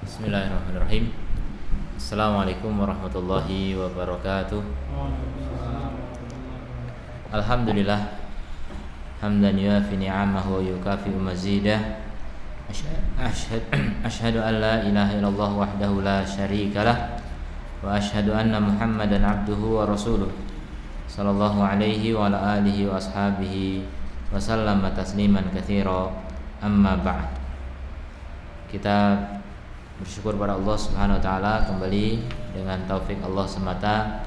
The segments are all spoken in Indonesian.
Bismillahirrahmanirrahim. Assalamualaikum warahmatullahi wabarakatuh. Alhamdulillah hamdan yuafi ni'amahu wa yukafi'u mazidah. Ashhadu an la ilaha illallah wahdahu la syarikalah wa ashhadu anna Muhammadan abduhu wa rasuluh sallallahu alaihi wa ala alihi wa ashabihi wa sallama tasliman katsira. Amma ba'd. Kita bersyukur pada Allah Subhanahu wa taala, kembali dengan taufik Allah semata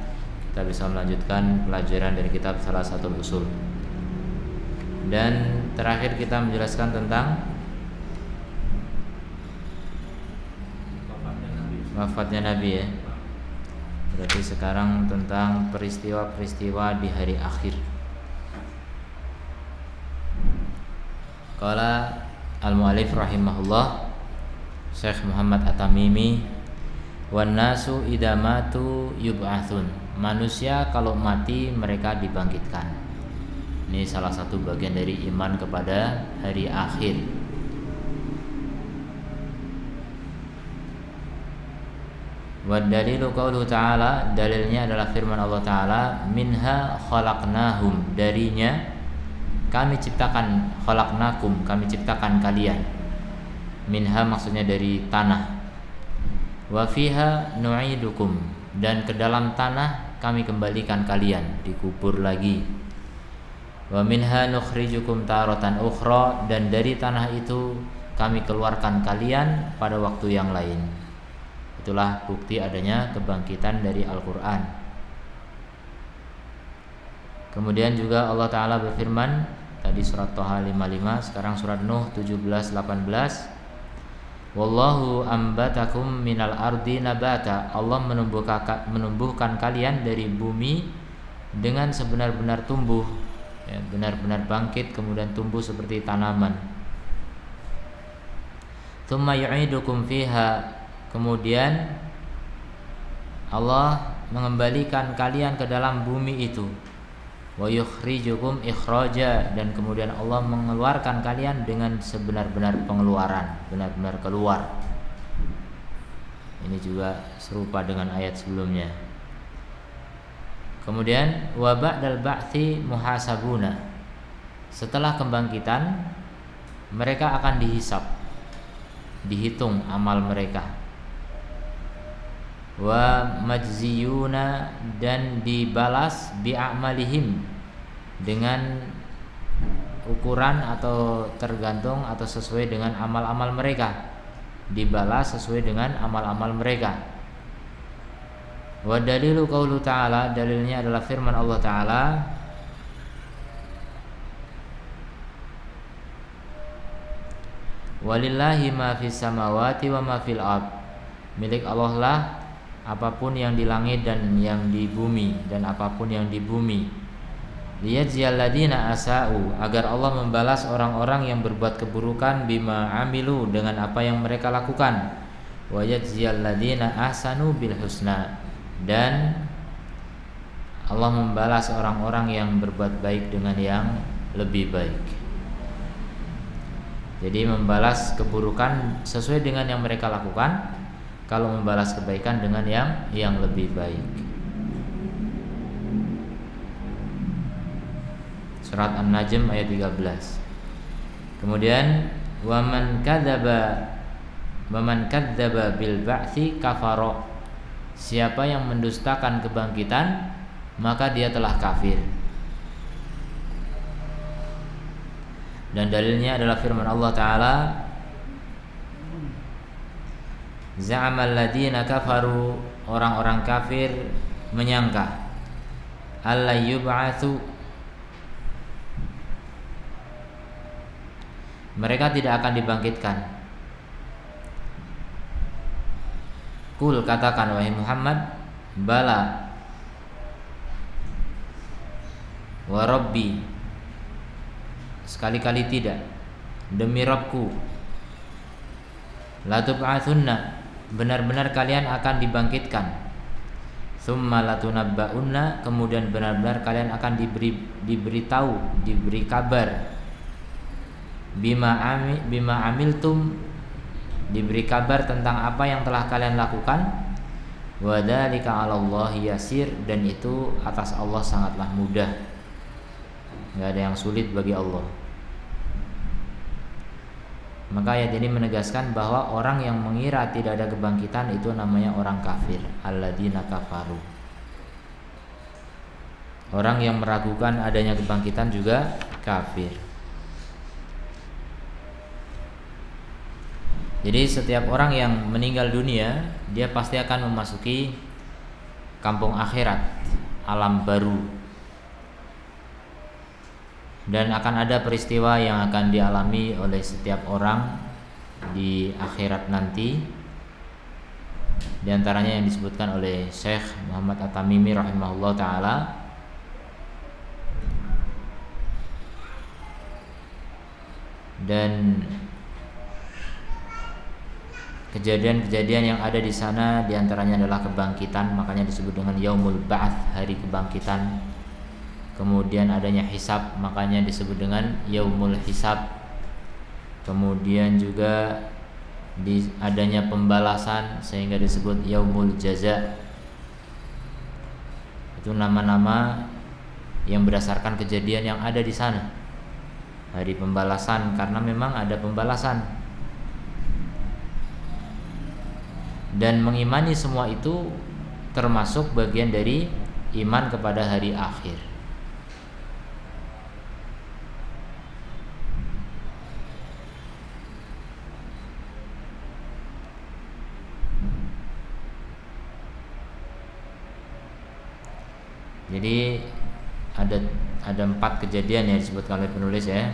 kita bisa melanjutkan pelajaran dari kitab Salasatul Usul. Dan terakhir kita menjelaskan tentang wafatnya Nabi ya. Berarti sekarang tentang peristiwa-peristiwa di hari akhir. Qala al-mu'allif rahimahullah Syekh Muhammad At-Tamimi, wan nasu idza matu yub'atsun. Manusia kalau mati mereka dibangkitkan. Ini salah satu bagian dari iman kepada hari akhir. Wa dalilu qauluhu ta'ala, dalilnya adalah firman Allah Ta'ala, minha khalaqnahum, darinya kami ciptakan, khalaqnakum, kami ciptakan kalian. Minha maksudnya dari tanah. Wa fiha nu'idukum, dan ke dalam tanah kami kembalikan kalian, dikubur lagi. Wa minha nukhrijukum taratan ukhra, dan dari tanah itu kami keluarkan kalian pada waktu yang lain. Itulah bukti adanya kebangkitan dari Al-Qur'an. Kemudian juga Allah Ta'ala berfirman, tadi surat Thaha 55, sekarang surat Nuh 17-18. Wallahu ambatakum minal ardi nabata. Allah menumbuhkan kalian dari bumi dengan sebenar-benar tumbuh, ya, benar-benar bangkit kemudian tumbuh seperti tanaman. Tsumma yu'idukum fiha, kemudian Allah mengembalikan kalian ke dalam bumi itu. Wa yukhrijukum ikhraja, dan kemudian Allah mengeluarkan kalian dengan sebenar-benar pengeluaran, benar-benar keluar. Ini juga serupa dengan ayat sebelumnya. Kemudian wa ba'dal ba'tsi muhasabuna, setelah kebangkitan mereka akan dihisab, dihitung amal mereka. Wa majziyuna, dan dibalas bi'amalihim, dengan ukuran atau tergantung atau sesuai dengan amal-amal mereka, dibalas sesuai dengan amal-amal mereka. Wa dalilu qaulu ta'ala, dalilnya adalah firman Allah Ta'ala, walillahi ma fis samawati wa ma fil ard, milik Allah lah apapun yang di langit dan yang di bumi, dan apapun yang di bumi. Liyajziyal ladina asa'u, agar Allah membalas orang-orang yang berbuat keburukan, bima amilu, dengan apa yang mereka lakukan. Wa yajziyal ladina ahsanu bil husna, dan Allah membalas orang-orang yang berbuat baik dengan yang lebih baik. Jadi membalas keburukan sesuai dengan yang mereka lakukan, kalau membalas kebaikan dengan yang lebih baik. Surat An-Najm ayat 13. Kemudian waman kadzdzaba bil ba'tsi kafara, siapa yang mendustakan kebangkitan maka dia telah kafir. Dan dalilnya adalah firman Allah Ta'ala, za'amal ladina kafaru, orang-orang kafir menyangka, alla yub'atsu, mereka tidak akan dibangkitkan. Kul, katakan wahai Muhammad, bala wa rabbi, sekali-kali tidak, demi Rabbku, la tub'atsunna, benar-benar kalian akan dibangkitkan. Tsumma latunabba'unna, kemudian benar-benar kalian akan diberitahu, diberi kabar, bima amiltum, diberi kabar tentang apa yang telah kalian lakukan. Wa dzalika 'alallahi yasir, dan itu atas Allah sangatlah mudah. Enggak ada yang sulit bagi Allah. Maka ayat ini menegaskan bahwa orang yang mengira tidak ada kebangkitan itu namanya orang kafir, alladzina kafaru. Orang yang meragukan adanya kebangkitan juga kafir. Jadi setiap orang yang meninggal dunia, dia pasti akan memasuki kampung akhirat, alam baru. Dan akan ada peristiwa yang akan dialami oleh setiap orang di akhirat nanti. Di antaranya yang disebutkan oleh Syekh Muhammad At-Tamimi rahimahullah ta'ala, dan kejadian-kejadian yang ada di sana diantaranya adalah kebangkitan, makanya disebut dengan Yaumul Ba'ats, hari kebangkitan. Kemudian adanya hisab, makanya disebut dengan Yaumul Hisab. Kemudian juga adanya pembalasan sehingga disebut Yaumul Jaza. Itu nama-nama yang berdasarkan kejadian yang ada di sana. Hari pembalasan, karena memang ada pembalasan. Dan mengimani semua itu termasuk bagian dari iman kepada hari akhir. Jadi ada 4 kejadian yang disebutkan oleh penulis ya.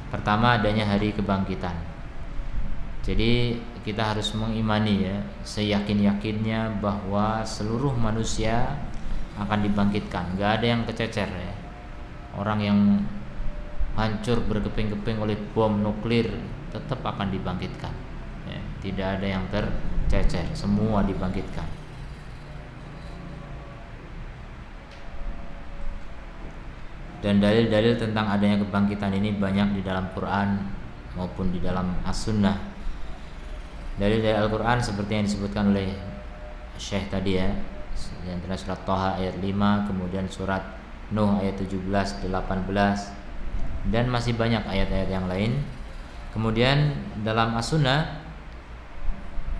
Pertama, adanya hari kebangkitan. Jadi kita harus mengimani ya, seyakin-yakinnya bahwa seluruh manusia akan dibangkitkan. Gak ada yang kececer ya. Orang yang hancur berkeping-keping oleh bom nuklir tetap akan dibangkitkan ya. Tidak ada yang tercecer, semua dibangkitkan. Dan dalil-dalil tentang adanya kebangkitan ini banyak di dalam Quran maupun di dalam As-Sunnah. Dalil-dalil Al-Quran seperti yang disebutkan oleh Syekh tadi ya, yang antara surat Thaha ayat 5, kemudian surat Nuh ayat 17, 18, dan masih banyak ayat-ayat yang lain. Kemudian dalam As-Sunnah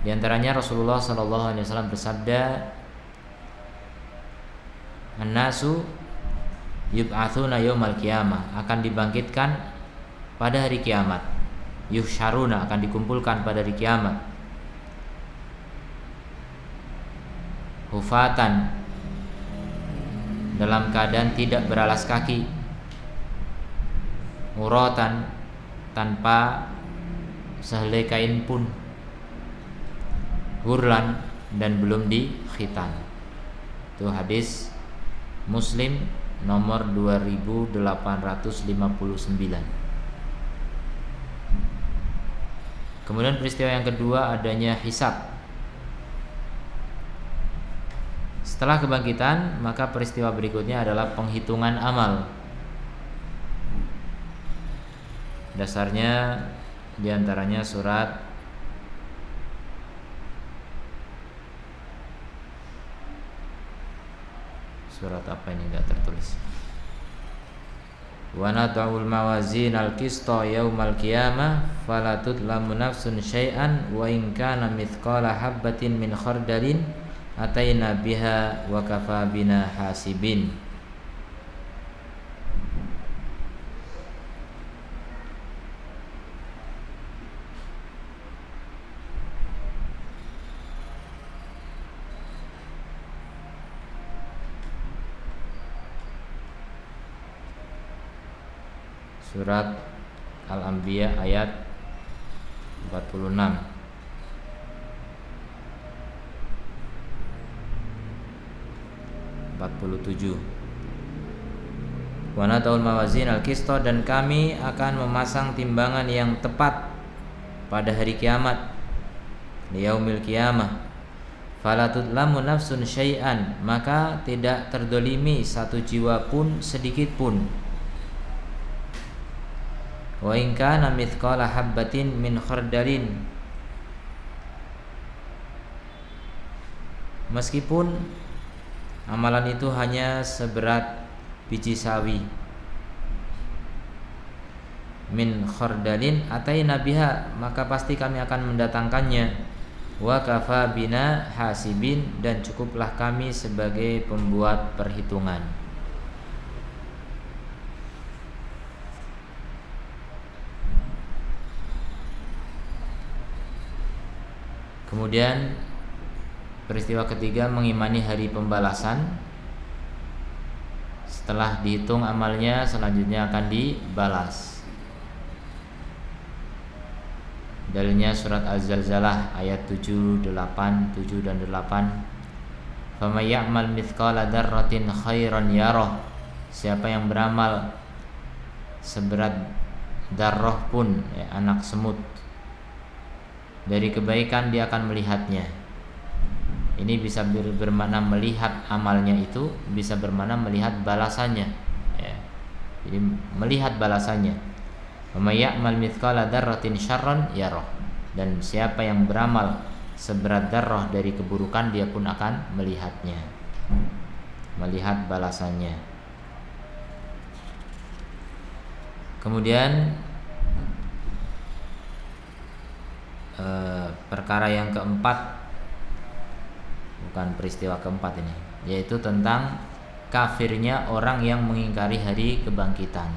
di antaranya Rasulullah SAW bersabda, "An-nasu yub'atsuna yaumal qiyamah," akan dibangkitkan pada hari kiamat. Yuhsyaruna, akan dikumpulkan pada hari kiamat. Hufatan, dalam keadaan tidak beralas kaki. Uratan, tanpa sehelai kain pun. Hurlan, dan belum dikhitan. Itu hadis Muslim nomor 2859. Kemudian peristiwa yang kedua, adanya hisab. Setelah kebangkitan, maka peristiwa berikutnya adalah penghitungan amal. Dasarnya diantaranya surat apa ini, enggak tertulis. Wa nad'ul mawazin al-qista yaumal qiyamah fala tudlamu nafsun syai'an wa in kana mithqala habbatin min khardalin ataina biha wa kafa bina hasibin. Surat Al-Anbiya ayat 46. Wa nad'ul mawazin al-qista, dan kami akan memasang timbangan yang tepat pada hari kiamat, yaumil qiyamah. Fala tudlamu nafsun syai'an, maka tidak terdolimi satu jiwa pun sedikit pun. Wa in kana mithqala habbatin min khardalin, meskipun amalan itu hanya seberat biji sawi. Min khardalin ataina biha, maka pasti kami akan mendatangkannya. Wa kafa bina hasibin, dan cukuplah kami sebagai pembuat perhitungan. Kemudian peristiwa ketiga, mengimani hari pembalasan. Setelah dihitung amalnya, selanjutnya akan dibalas. Dalilnya surat Az-Zalzalah ayat 7, 8, 7 dan 8. Faman ya'mal mithqala dzarratin khairan yarah. Siapa yang beramal seberat darah pun, anak semut, dari kebaikan, dia akan melihatnya. Ini bisa bermakna melihat amalnya itu, bisa bermakna melihat balasannya, ya. Jadi melihat balasannya. Wa may ya'mal mithqala dzarratin syarran yarah. Dan siapa yang beramal seberat darah dari keburukan, dia pun akan melihatnya, melihat balasannya. Kemudian perkara yang keempat, bukan peristiwa keempat ini, yaitu tentang kafirnya orang yang mengingkari hari kebangkitan.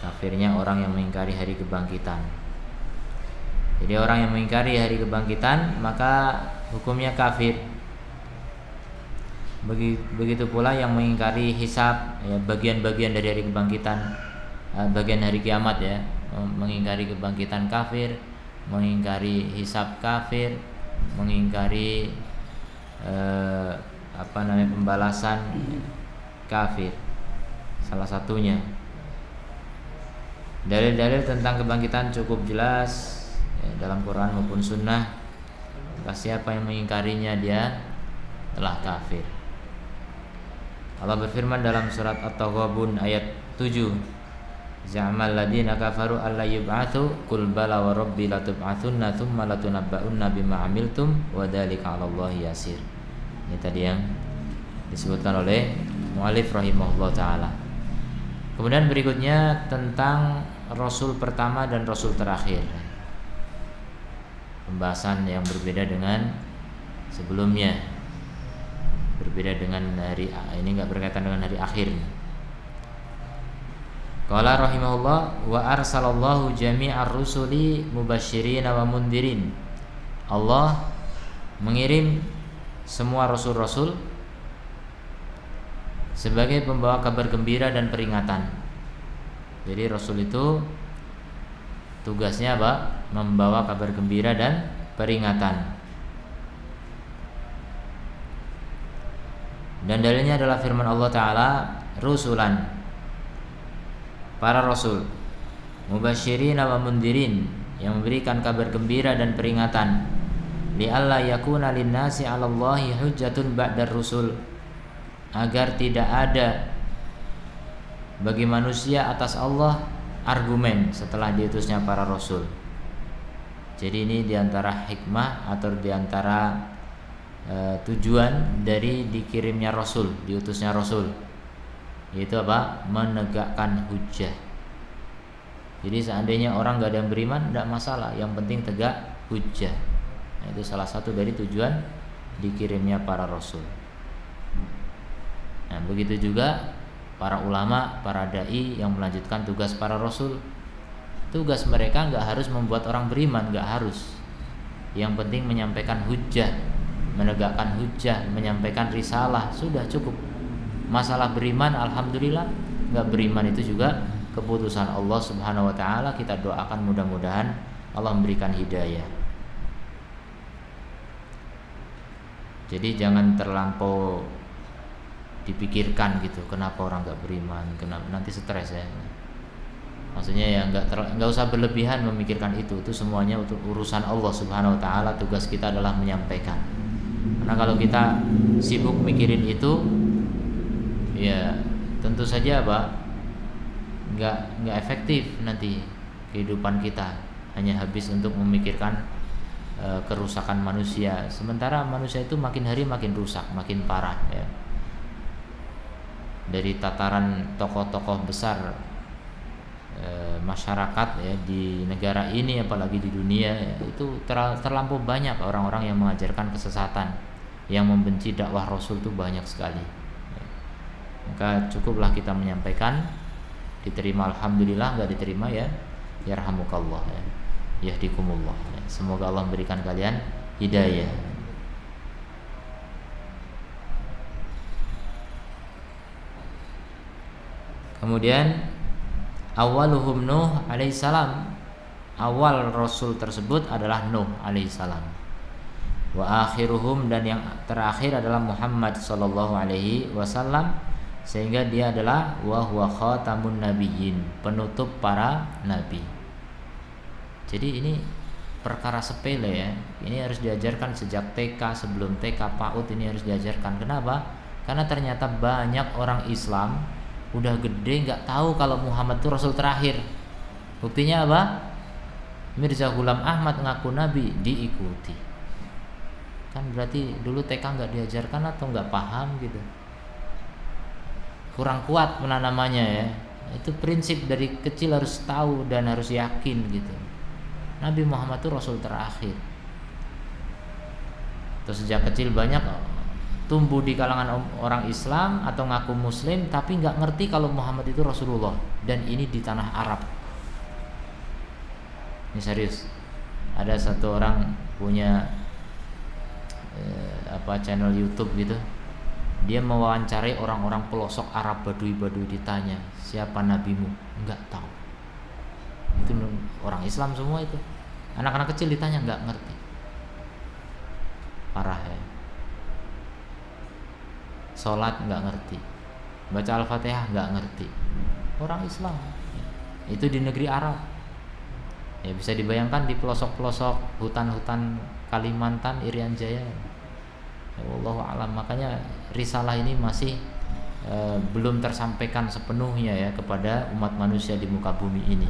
Kafirnya orang yang mengingkari hari kebangkitan. Jadi orang yang mengingkari hari kebangkitan, maka hukumnya kafir. Begitu pula yang mengingkari hisab, ya, bagian-bagian dari hari kebangkitan, bagian hari kiamat, ya, mengingkari kebangkitan kafir, mengingkari hisab kafir, mengingkari pembalasan kafir. Salah satunya dalil-dalil tentang kebangkitan cukup jelas, ya, dalam Quran maupun Sunnah. Maka siapa yang mengingkarinya, dia telah kafir. Allah berfirman dalam surat At-Taghabun ayat 7, Za'amal ladina kafaru alla yub'atsu qul bala wa rabbi latub'atsunna tsumma latunabba'unna bima 'amiltum wa dzalika 'alallahi yasir. Ini tadi yang disebutkan oleh mu'allif rahimahullah taala. Kemudian berikutnya tentang Rasul pertama dan Rasul terakhir. Pembahasan yang berbeda dengan sebelumnya. Berbeda dengan hari ini, enggak berkaitan dengan hari akhir. Qala rahimahullah wa arsalallahu jami'ar rusuli mubasysyirin wa mundirin. Allah mengirim semua rasul-rasul sebagai pembawa kabar gembira dan peringatan. Jadi rasul itu tugasnya apa? Membawa kabar gembira dan peringatan. Dan dalilnya adalah firman Allah Ta'ala, rusulan, para rasul, mubasysyirin wa mundirin, yang memberikan kabar gembira dan peringatan, li'alla yakuna linnasi 'alallahi hujjatun ba'dar rusul, agar tidak ada bagi manusia atas Allah argumen setelah diutusnya para rasul. Jadi ini diantara hikmah atau diantara tujuan dari dikirimnya rasul, diutusnya rasul, yaitu apa? Menegakkan hujjah. Jadi seandainya orang gak ada yang beriman, tidak masalah, yang penting tegak hujjah. Nah, itu salah satu dari tujuan dikirimnya para rasul. Nah, begitu juga para ulama, para dai yang melanjutkan tugas para rasul. Tugas mereka gak harus membuat orang beriman, gak harus. Yang penting menyampaikan hujjah, menegakkan hujjah, menyampaikan risalah, sudah cukup. Masalah beriman, alhamdulillah. Gak beriman itu juga keputusan Allah Subhanahu wa taala. Kita doakan mudah-mudahan Allah memberikan hidayah. Jadi jangan terlampau dipikirkan gitu, kenapa orang gak beriman, kenapa, nanti stres ya. Maksudnya ya nggak usah berlebihan memikirkan itu semuanya untuk urusan Allah Subhanahu wa taala. Tugas kita adalah menyampaikan. Karena kalau kita sibuk mikirin itu, ya tentu saja apa, nggak efektif nanti kehidupan kita, hanya habis untuk memikirkan kerusakan manusia. Sementara manusia itu makin hari makin rusak, makin parah ya. Dari tataran tokoh-tokoh besar masyarakat ya di negara ini, apalagi di dunia ya, itu terlampau banyak orang-orang yang mengajarkan kesesatan, yang membenci dakwah Rasul itu banyak sekali ya. Maka cukuplah kita menyampaikan, diterima alhamdulillah, nggak diterima ya yarhamukallah ya, yahdikumullah ya. Semoga Allah memberikan kalian hidayah. Kemudian awaluhum Nuh alaihissalam, awal Rasul tersebut adalah Nuh alaihissalam. Wa akhiruhum, dan yang terakhir adalah Muhammad sallallahu alaihi wasallam, sehingga dia adalah wa huwa khatamun nabiyyin, penutup para nabi. Jadi ini perkara sepele ya. Ini harus diajarkan sejak TK, sebelum TK PAUD ini harus diajarkan. Kenapa? Karena ternyata banyak orang Islam udah gede nggak tahu kalau Muhammad itu Rasul terakhir. Buktinya apa? Mirza Ghulam Ahmad ngaku nabi, diikuti. Kan berarti dulu TK nggak diajarkan atau nggak paham gitu. Kurang kuat penanamannya ya. Itu prinsip dari kecil harus tahu dan harus yakin gitu. Nabi Muhammad itu Rasul terakhir. Terus sejak kecil banyak tumbuh di kalangan orang Islam atau ngaku Muslim tapi nggak ngerti kalau Muhammad itu Rasulullah, dan ini di tanah Arab. Ini serius. Ada satu orang punya channel YouTube gitu. Dia mewawancarai orang-orang pelosok Arab, badui-badui, ditanya, siapa nabimu? Enggak tahu. Itu orang Islam semua itu. Anak-anak kecil ditanya enggak ngerti. Parah ya. Sholat enggak ngerti. Baca Al-Fatihah enggak ngerti. Orang Islam. Itu di negeri Arab. Ya bisa dibayangkan di pelosok-pelosok hutan-hutan Kalimantan, Irian Jaya. Ya wallahu alam. Makanya risalah ini masih belum tersampaikan sepenuhnya ya kepada umat manusia di muka bumi ini.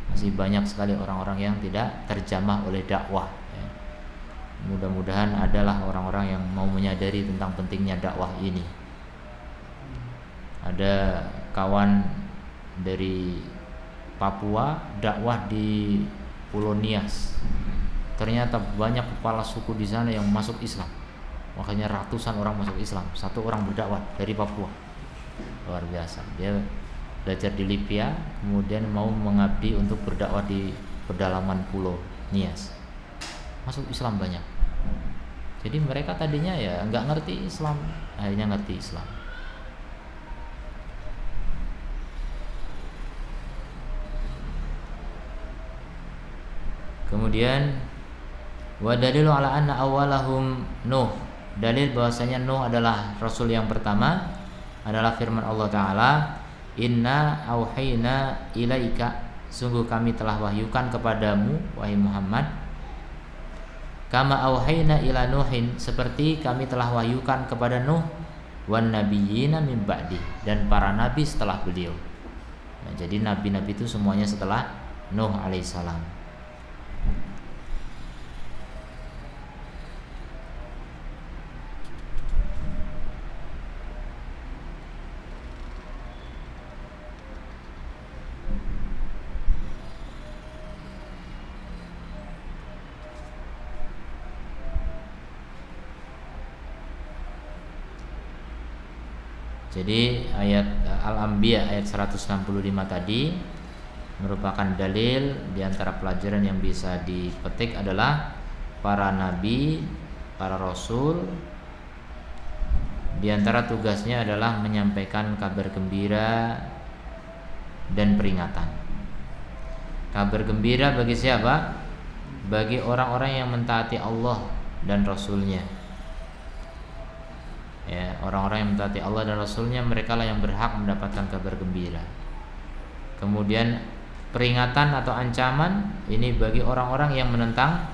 Masih banyak sekali orang-orang yang tidak terjamah oleh dakwah ya. Mudah-mudahan adalah orang-orang yang mau menyadari tentang pentingnya dakwah ini. Ada kawan dari Papua dakwah di Pulau Nias. Ternyata banyak kepala suku di sana yang masuk Islam. Makanya ratusan orang masuk Islam. Satu orang berdakwah dari Papua. Luar biasa. Dia belajar di Libya, kemudian mau mengabdi untuk berdakwah di pedalaman Pulau Nias. Masuk Islam banyak. Jadi mereka tadinya ya nggak ngerti Islam, akhirnya ngerti Islam. Kemudian wa dalilu ala anna awalahum Nuh, dalil bahwasanya Nuh adalah Rasul yang pertama adalah firman Allah Ta'ala, inna auhayna ilaika, sungguh kami telah wahyukan kepadamu wahai Muhammad, kama auhayna ila Nuhin, seperti kami telah wahyukan kepada Nuh, wan nabiyina min ba'di, dan para nabi setelah beliau. Nah, jadi nabi-nabi itu semuanya setelah Nuh alaihissalam. Jadi ayat Al-Anbiya ayat 165 tadi merupakan dalil. Di antara pelajaran yang bisa dipetik adalah para nabi, para rasul, di antara tugasnya adalah menyampaikan kabar gembira dan peringatan. Kabar gembira bagi siapa? Bagi orang-orang yang mentaati Allah dan Rasulnya. Ya, orang-orang yang mentaati Allah dan Rasulnya, mereka lah yang berhak mendapatkan kabar gembira. Kemudian peringatan atau ancaman ini bagi orang-orang yang menentang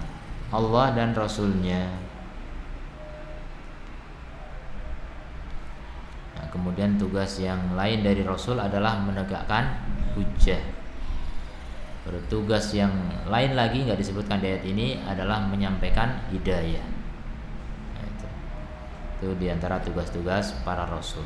Allah dan Rasulnya. Nah, kemudian tugas yang lain dari Rasul adalah menegakkan hujjah. Bertugas yang lain lagi nggak disebutkan di ayat ini adalah menyampaikan hidayah. Nah, itu diantara tugas-tugas para rasul.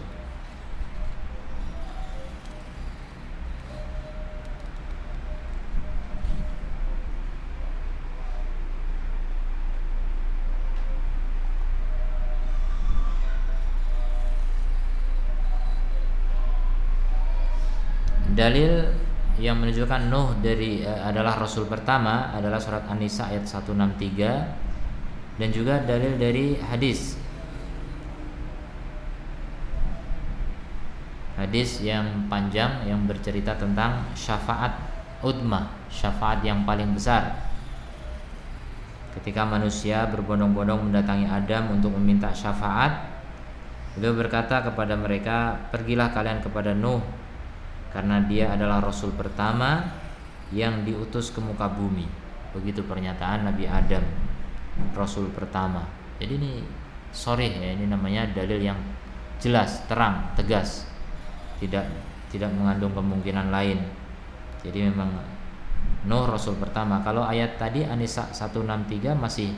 Dalil yang menunjukkan Nuh adalah rasul pertama adalah surat An-Nisa ayat 163, dan juga dalil dari hadis yang panjang yang bercerita tentang syafaat udmah, syafaat yang paling besar. Ketika manusia berbondong-bondong mendatangi Adam untuk meminta syafaat, beliau berkata kepada mereka, "Pergilah kalian kepada Nuh, karena dia adalah rasul pertama yang diutus ke muka bumi." Begitu pernyataan Nabi Adam, rasul pertama. Jadi ini sharih ya, ini namanya dalil yang jelas, terang, tegas. Tidak mengandung kemungkinan lain. Jadi memang Nuh rasul pertama. Kalau ayat tadi An-Nisa 163 masih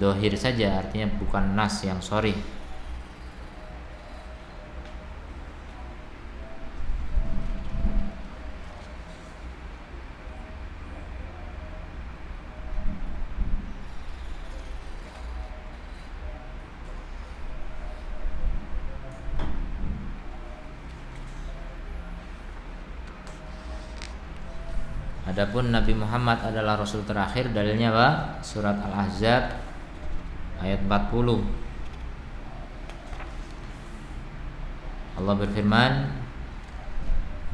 dohir saja, artinya bukan nas yang sharih. Adapun Nabi Muhammad adalah rasul terakhir, dalilnya apa? Surat Al-Ahzab ayat 40. Allah berfirman,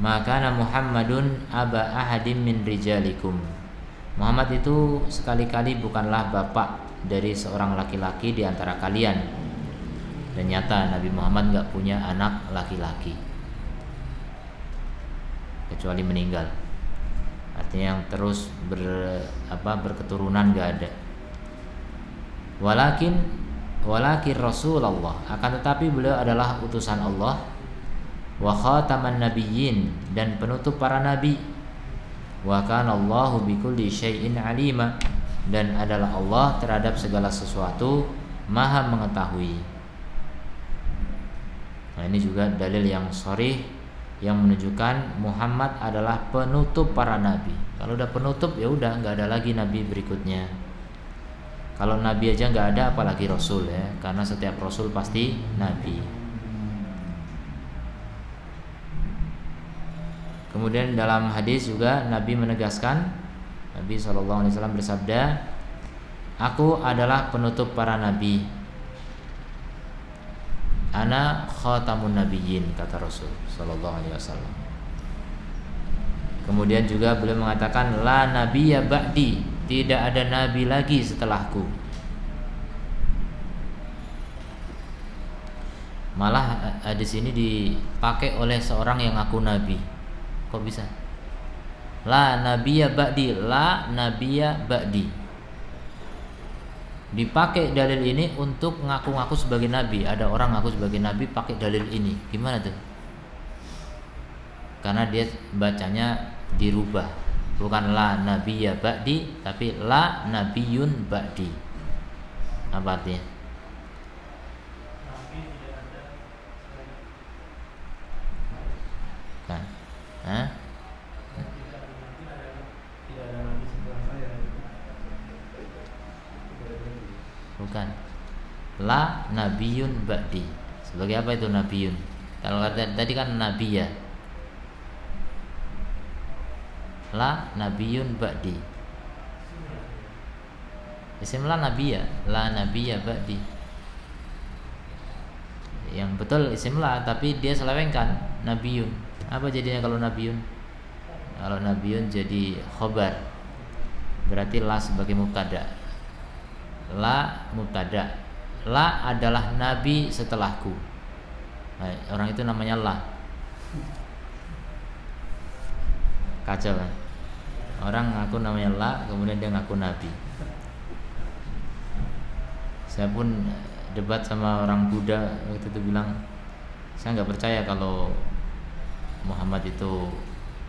"Ma kana Muhammadun aba ahadim min rijalikum." Muhammad itu sekali-kali bukanlah bapak dari seorang laki-laki di antara kalian. Dan nyata Nabi Muhammad enggak punya anak laki-laki kecuali meninggal. Artinya yang terus berketurunan gak ada. Walakin Rasulullah, akan tetapi beliau adalah utusan Allah, wa khataman nabiyyin, dan penutup para nabi, wa kana Allahu bikulli syai'in alima, dan adalah Allah terhadap segala sesuatu maha mengetahui. Nah, ini juga dalil yang sharih yang menunjukkan Muhammad adalah penutup para nabi. Kalau udah penutup ya udah nggak ada lagi nabi berikutnya. Kalau nabi aja nggak ada, apalagi rasul ya, karena setiap rasul pasti nabi. Kemudian dalam hadis juga Nabi menegaskan, Nabi SAW bersabda, "Aku adalah penutup para nabi. Ana khatamun nabiyyin," kata Rasul sallallahu alaihi wasallam. Kemudian juga beliau mengatakan, "La nabiyya ba'di," tidak ada nabi lagi setelahku. Malah hadis ini dipakai oleh seorang yang ngaku nabi. Kok bisa? La nabiyya ba'di, la nabiyya ba'di. Dipakai dalil ini untuk ngaku-ngaku sebagai nabi. Ada orang ngaku sebagai nabi pakai dalil ini. Gimana tuh? Karena dia bacanya dirubah. Bukan la nabiyya ba'di, tapi la nabiyyun ba'di. Apa artinya? Kan? Hah? Bukan. La nabiyun ba'di. Sebagai apa itu nabiyun? Kalau tadi kan nabi ya. La nabiyun ba'di. Isim la nabiya, la nabiya ba'di. Yang betul isim la, tapi dia selewengkan nabiyun. Apa jadinya kalau nabiyun? Kalau nabiyun jadi khobar, berarti la sebagai mubtada. La mubtada, la adalah nabi setelahku. Nah, orang itu namanya la. Kacau kan? Orang ngaku namanya la, kemudian dia ngaku nabi. Saya pun debat sama orang Buddha waktu itu, bilang saya nggak percaya kalau Muhammad itu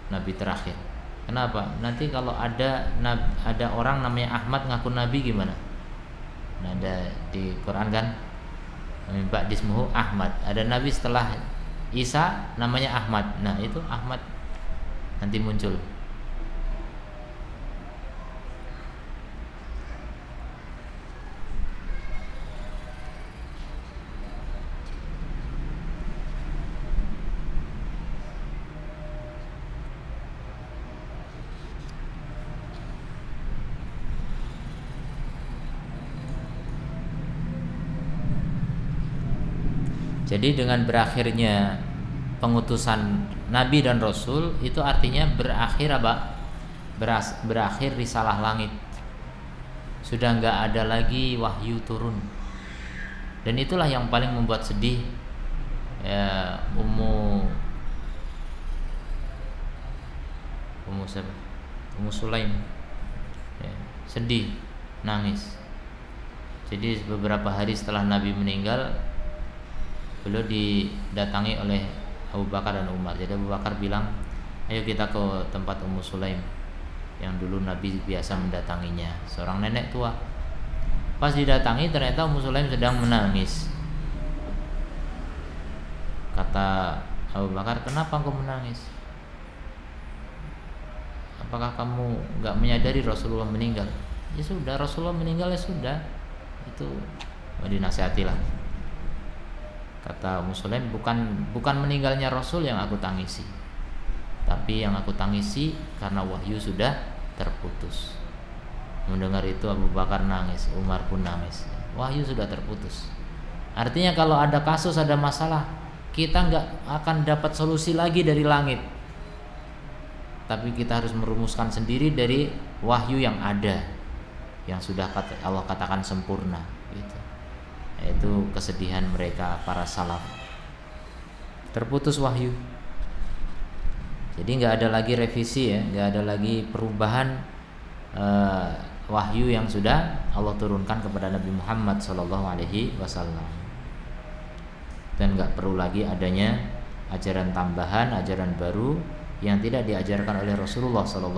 nabi terakhir. Kenapa? Nanti kalau ada orang namanya Ahmad ngaku nabi gimana? Nah, ada di Quran kan, ba'dismuhu Ahmad. Ada nabi setelah Isa namanya Ahmad. Nah, itu Ahmad nanti muncul. Jadi dengan berakhirnya pengutusan nabi dan rasul itu artinya berakhir apa? Berakhir risalah langit. Sudah nggak ada lagi wahyu turun. Dan itulah yang paling membuat sedih ya, Ummu siapa? Ummu Sulaim ya, sedih, nangis. Jadi beberapa hari setelah Nabi meninggal, beliau didatangi oleh Abu Bakar dan Umar. Jadi Abu Bakar bilang, ayo kita ke tempat Ummu Sulaim yang dulu Nabi biasa mendatanginya, seorang nenek tua. Pas didatangi ternyata Ummu Sulaim sedang menangis. Kata Abu Bakar, kenapa engkau menangis? Apakah kamu gak menyadari Rasulullah meninggal? Ya sudah, Rasulullah meninggal ya sudah. Itu dinasihatilah. Kata Ummu Sulaim, bukan meninggalnya Rasul yang aku tangisi, tapi yang aku tangisi karena wahyu sudah terputus. Mendengar itu Abu Bakar nangis, Umar pun nangis. Wahyu sudah terputus. Artinya kalau ada kasus, ada masalah, kita nggak akan dapat solusi lagi dari langit, tapi kita harus merumuskan sendiri dari wahyu yang ada, yang sudah Allah katakan sempurna. Gitu. Itu kesedihan mereka para salaf. Terputus wahyu. Jadi nggak ada lagi revisi ya, nggak ada lagi perubahan wahyu yang sudah Allah turunkan kepada Nabi Muhammad SAW. Dan nggak perlu lagi adanya ajaran tambahan, ajaran baru yang tidak diajarkan oleh Rasulullah SAW.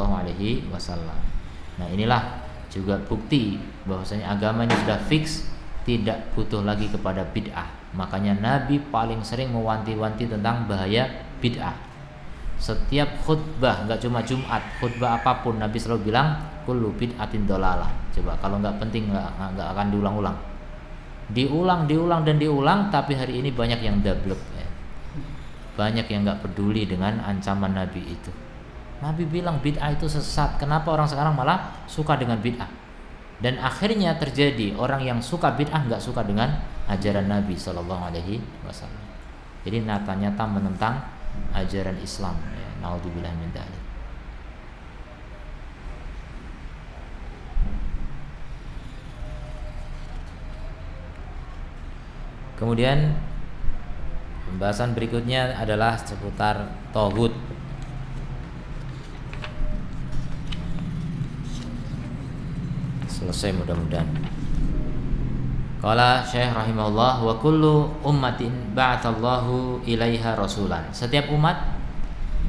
Nah, inilah juga bukti bahwasanya agama ini sudah fix, tidak butuh lagi kepada bid'ah. Makanya Nabi paling sering mewanti-wanti tentang bahaya bid'ah. Setiap khutbah, nggak cuma Jumat, khutbah apapun Nabi selalu bilang kullu bid'atin dolalah. Coba kalau nggak penting nggak akan diulang-ulang. Diulang dan diulang, tapi hari ini banyak yang dablek ya. Banyak yang nggak peduli dengan ancaman Nabi itu. Nabi bilang bid'ah itu sesat. Kenapa orang sekarang malah suka dengan bid'ah? Dan akhirnya terjadi orang yang suka bid'ah nggak suka dengan ajaran Nabi SAW. Jadi nyata-nyata menentang ajaran Islam. Ya, naudzubillah min dzalik. Kemudian pembahasan berikutnya adalah seputar tauhid. Selesai mudah-mudahan. Qala Syekh rahimahullah, wa kullu ummatin ba'atsallahu ilaiha rasulan. Setiap umat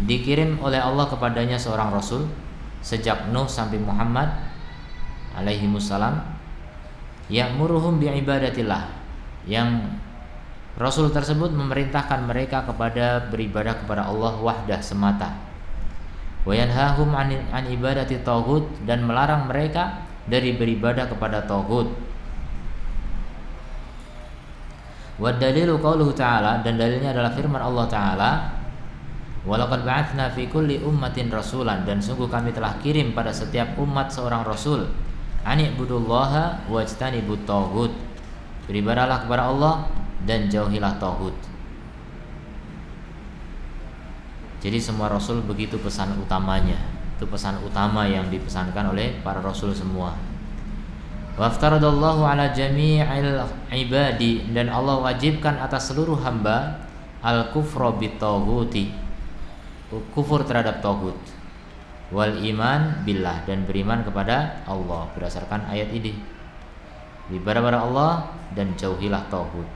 dikirim oleh Allah kepadanya seorang rasul, sejak Nuh sampai Muhammad alaihi wassalam, ya'muruhum bi'ibadatillah, yang rasul tersebut memerintahkan mereka kepada beribadah kepada Allah wahdah semata. Wa yanhahum an ibadati taghut, dan melarang mereka dari beribadah kepada taghut. Wa dalilu qauluhu ta'ala, dan dalilnya adalah firman Allah Ta'ala, wa laqad ba'atsna fi kulli ummatin rasulan, dan sungguh kami telah kirim pada setiap umat seorang rasul, ani'budullaha wajtanibut taghut, beribadahlah kepada Allah dan jauhilah taghut. Jadi semua rasul begitu pesan utamanya. Itu pesan utama yang dipesankan oleh para rasul semua. Waftaradallahu ala jami'il ibadi, dan Allah wajibkan atas seluruh hamba al-kufra bitaghuti, kufur terhadap taghut, wal iman billah, dan beriman kepada Allah berdasarkan ayat ini. Beribadah kepada Allah dan jauhilah taghut.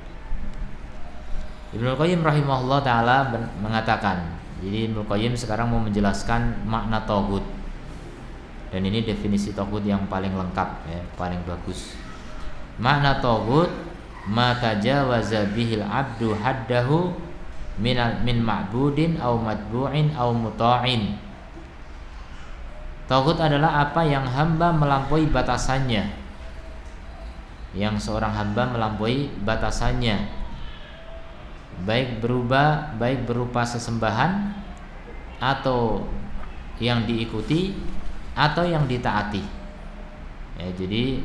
Ibnu Qayyim rahimahullah taala mengatakan, Jadi Ibnu Qayyim sekarang mau menjelaskan makna taghut. Dan ini definisi taghut yang paling lengkap ya, paling bagus. Makna taghut ma tajawaza bihil abdu haddahu min ma'budin aw matbu'in aw muta'in. Taghut adalah apa yang hamba melampaui batasannya. Yang seorang hamba melampaui batasannya, baik berupa sesembahan atau yang diikuti atau yang ditaati. Ya, jadi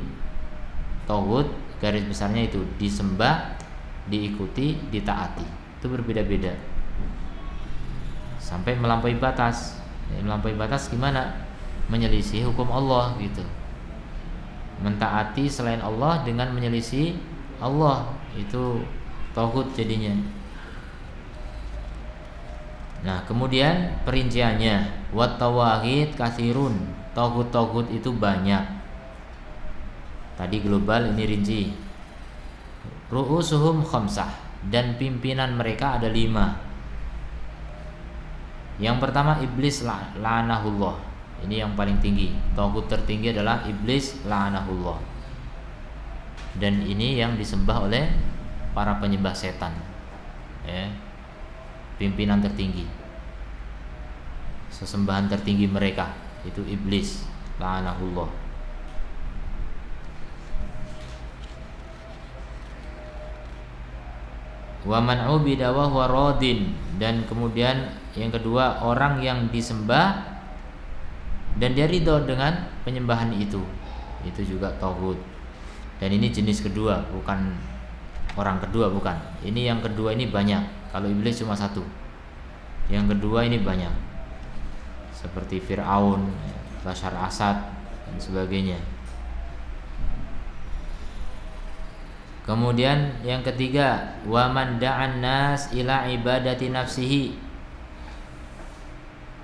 taghut garis besarnya itu disembah, diikuti, ditaati. Itu berbeda-beda. Sampai melampaui batas. Ya, melampaui batas gimana? Menyelisih hukum Allah gitu. Mentaati selain Allah dengan menyelisih Allah, itu taghut jadinya. Nah, kemudian perinciannya, wat tawahid katsirun. Taghut itu banyak. Tadi global, ini rinci. Ru'usuhum khamsah, dan pimpinan mereka ada 5. Yang pertama iblis la'anahullah. Ini yang paling tinggi. Taghut tertinggi adalah iblis la'anahullah. Dan ini yang disembah oleh para penyembah setan. Ya. Pimpinan tertinggi. Sesembahan tertinggi mereka itu iblis la'anahullah. Wa man 'ubida wa huwa radin, dan kemudian yang kedua orang yang disembah dan dia ridho dengan penyembahan itu juga taghut. Dan ini jenis kedua, bukan orang kedua, bukan. Ini yang kedua ini banyak. Kalau iblis cuma 1. Yang kedua ini banyak. Seperti Fir'aun, Bashar Asad dan sebagainya. Kemudian yang ketiga, wa man da'an nas ila ibadati nafsihi,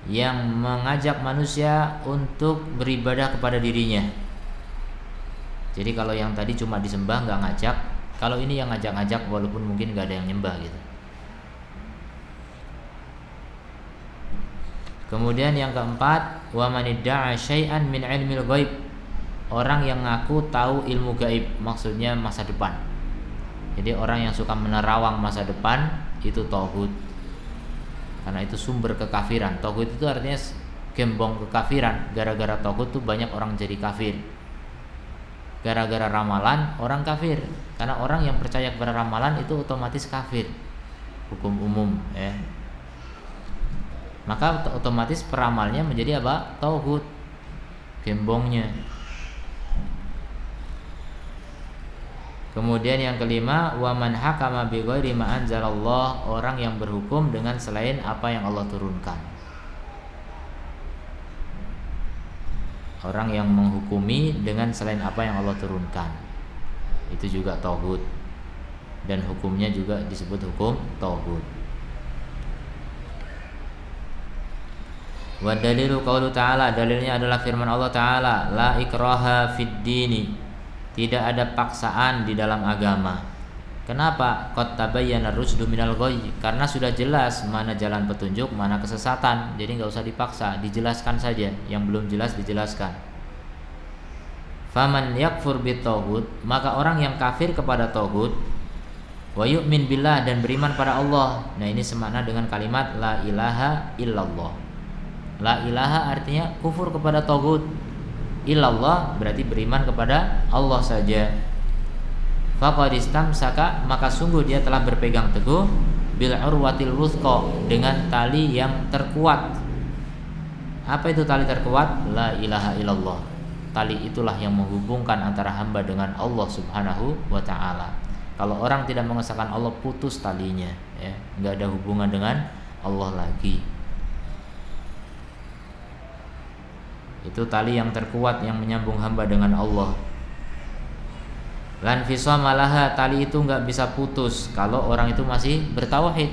yang mengajak manusia untuk beribadah kepada dirinya. Jadi kalau yang tadi cuma disembah nggak ngajak, kalau ini yang ngajak-ngajak walaupun mungkin nggak ada yang nyembah gitu. Kemudian yang keempat, wa man idda'a syai'an min ilmil ghaib, orang yang ngaku tahu ilmu gaib, maksudnya masa depan. Jadi orang yang suka menerawang masa depan itu taghut. Karena itu sumber kekafiran. Taghut itu artinya gembong kekafiran. Gara-gara taghut tuh banyak orang jadi kafir. Gara-gara ramalan orang kafir. Karena orang yang percaya kepada ramalan itu otomatis kafir. Hukum umum ya. Maka otomatis peramalnya menjadi apa? Taghut. Gembongnya. Kemudian yang kelima, wa man hakama bi ghairi ma anzalallah, orang yang berhukum dengan selain apa yang Allah turunkan. Orang yang menghukumi dengan selain apa yang Allah turunkan. Itu juga taghut. Dan hukumnya juga disebut hukum taghut. Wa dalilu qaulu ta'ala, dalilnya adalah firman Allah Ta'ala, la ikraha fid dini, tidak ada paksaan di dalam agama. Kenapa? Qad tabayyana rusdu minal ghayy, karena sudah jelas mana jalan petunjuk, mana kesesatan. Jadi enggak usah dipaksa, dijelaskan saja. Yang belum jelas dijelaskan. Faman yakfur bitaghut, maka orang yang kafir kepada taghut, wa yu'min billah, dan beriman pada Allah. Nah, ini semakna dengan kalimat la ilaha illallah. La ilaha artinya kufur kepada taghut. Illallah berarti beriman kepada Allah saja. Faqad istamsaka, maka sungguh dia telah berpegang teguh bil urwatil wuthqa, dengan tali yang terkuat. Apa itu tali terkuat? La ilaha illallah. Tali itulah yang menghubungkan antara hamba dengan Allah Subhanahu wa taala. Kalau orang tidak mengesahkan Allah, putus talinya ya, enggak ada hubungan dengan Allah lagi. Itu tali yang terkuat yang menyambung hamba dengan Allah. Lan fisama laha, tali itu enggak bisa putus kalau orang itu masih bertauhid.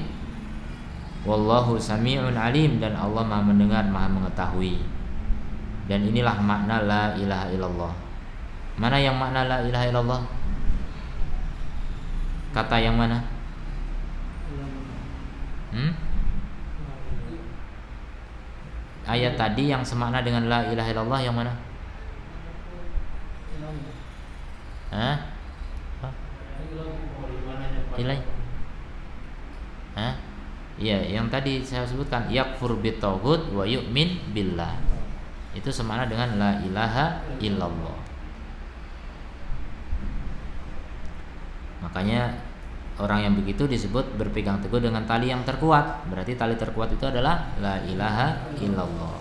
Wallahu sami'un alim, dan Allah Maha mendengar, Maha mengetahui. Dan inilah makna la ilaha illallah. Mana yang makna la ilaha illallah? Kata yang mana? ayat tadi yang semakna dengan la ilaha illallah yang mana? Hah? Ilahi? Hah? Iya, yang tadi saya sebutkan yakfur bitaghut wa yu'min billah. Itu semakna dengan la ilaha illallah. Makanya orang yang begitu disebut berpegang teguh dengan tali yang terkuat. Berarti tali terkuat itu adalah la ilaha illallah.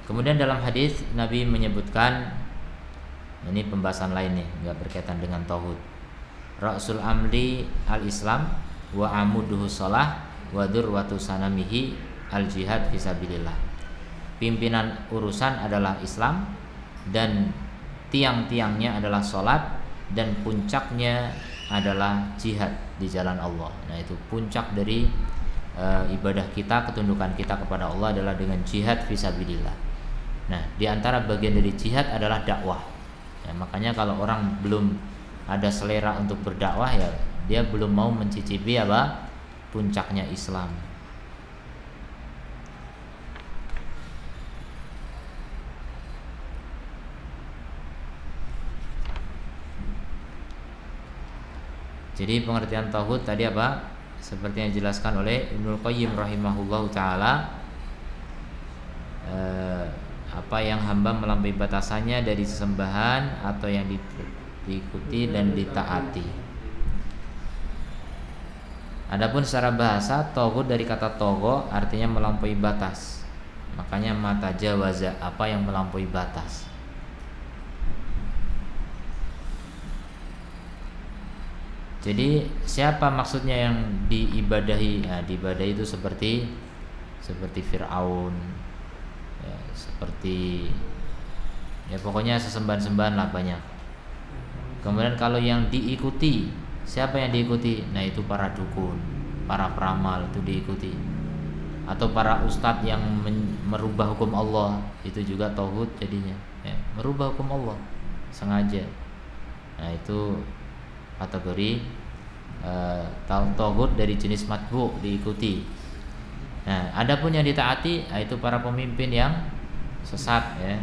Kemudian dalam hadis Nabi menyebutkan, ini pembahasan lain nih, enggak berkaitan dengan tauhid. Ra'sul amri al-Islam wa amuduhu shalah wa durwatu sanamihi al-jihad fisabilillah. Pimpinan urusan adalah Islam dan tiang-tiangnya adalah salat dan puncaknya adalah jihad di jalan Allah. Nah, itu puncak dari ibadah kita, ketundukan kita kepada Allah adalah dengan jihad fisabilillah. Nah, di antara bagian dari jihad adalah dakwah. Ya, makanya kalau orang belum ada selera untuk berdakwah, ya dia belum mau mencicipi apa puncaknya Islam. Jadi pengertian tauhid tadi apa? Seperti yang dijelaskan oleh Ibnul Qayyim rahimahullahu taala, apa yang hamba melampaui batasannya dari sesembahan atau yang diikuti dan ditaati. Adapun secara bahasa, tauhid dari kata togo artinya melampaui batas. Makanya mata jawaza, apa yang melampaui batas. Jadi siapa maksudnya yang diibadahi? Nah, diibadahi itu seperti Fir'aun, ya, seperti ya pokoknya sesembahan-sembahan lah banyak. Kemudian kalau yang diikuti, siapa yang diikuti? Nah, itu para dukun, para peramal itu diikuti. Atau para ustadz yang merubah hukum Allah, itu juga tauhid jadinya, ya, merubah hukum Allah sengaja. Nah, itu kategori tauhid dari jenis matbu, diikuti. Nah, adapun yang ditaati, itu para pemimpin yang sesat, ya,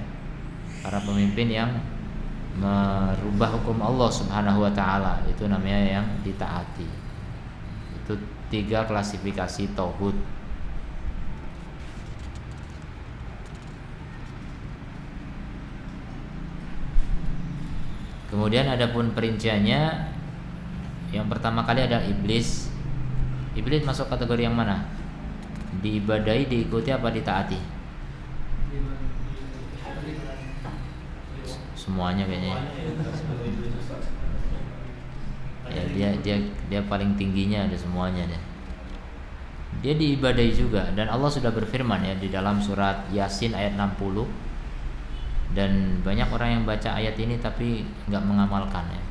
para pemimpin yang merubah hukum Allah Subhanahu wa taala, itu namanya yang ditaati. Itu 3 klasifikasi tauhid. Kemudian adapun perinciannya, yang pertama kali ada iblis. Iblis masuk kategori yang mana? Diibadahi, diikuti, apa ditaati? Semuanya kayaknya. Ya, dia paling tingginya ada semuanya deh. Dia diibadahi juga, dan Allah sudah berfirman ya di dalam surat Yasin ayat 60. Dan banyak orang yang baca ayat ini tapi enggak mengamalkan ya.